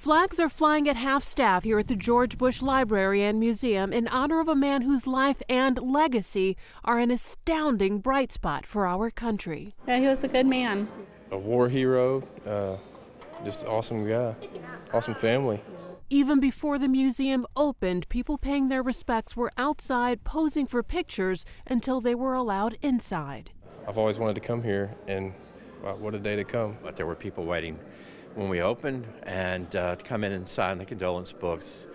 Flags are flying at half-staff here at the George Bush Library and Museum in honor of a man whose life and legacy are an astounding bright spot for our country. Yeah, he was a good man. A war hero, just awesome guy, awesome family. Even before the museum opened, people paying their respects were outside posing for pictures until they were allowed inside. I've always wanted to come here, and wow, what a day to come. But there were people waiting when we opened and to come in and sign the condolence books,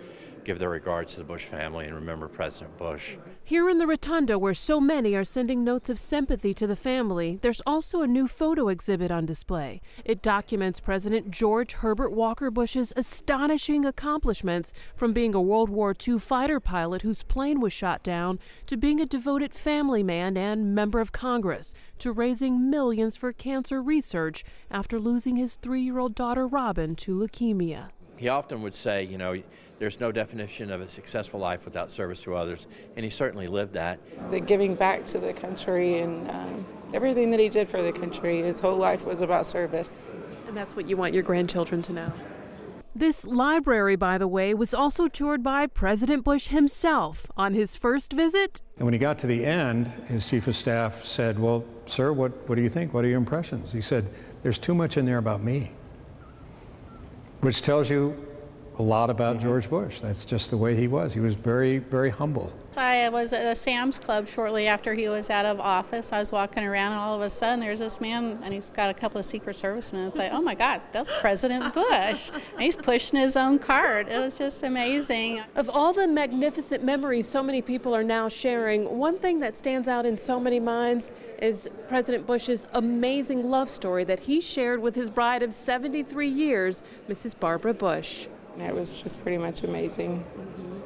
give their regards to the Bush family, and remember President Bush. Here in the Rotunda, where so many are sending notes of sympathy to the family, there's also a new photo exhibit on display. It documents President George Herbert Walker Bush's astonishing accomplishments, from being a World War II fighter pilot whose plane was shot down, to being a devoted family man and member of Congress, to raising millions for cancer research after losing his 3-year-old daughter Robin to leukemia. He often would say, you know, there's no definition of a successful life without service to others, and he certainly lived that. The giving back to the country and everything that he did for the country, his whole life was about service. And that's what you want your grandchildren to know. This library, by the way, was also toured by President Bush himself on his first visit. And when he got to the end, his chief of staff said, "Well, sir, what do you think? What are your impressions?" He said, "There's too much in there about me," which tells you a lot about George Bush. That's just the way he was. He was very, very humble. I was at a Sam's Club shortly after he was out of office. I was walking around, and all of a sudden there's this man, and he's got a couple of Secret Servicemen. It's like, oh my God, that's President Bush. And he's pushing his own cart. It was just amazing. Of all the magnificent memories so many people are now sharing, one thing that stands out in so many minds is President Bush's amazing love story that he shared with his bride of 73 years, Mrs. Barbara Bush. It was just pretty much amazing.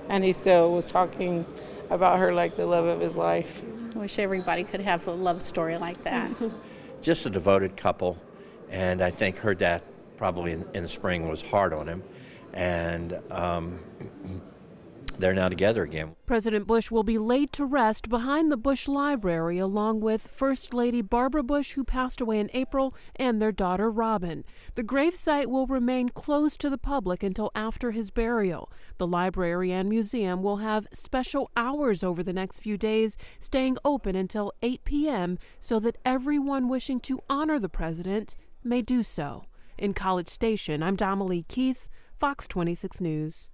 And he still was talking about her like the love of his life. I wish everybody could have a love story like that. Just a devoted couple, and I think her dad probably in the spring was hard on him, and they're now together again. President Bush will be laid to rest behind the Bush Library along with First Lady Barbara Bush, who passed away in April, and their daughter Robin. The gravesite will remain closed to the public until after his burial. The library and museum will have special hours over the next few days, staying open until 8 p.m. so that everyone wishing to honor the president may do so. In College Station, I'm Damali Keith, Fox 26 News.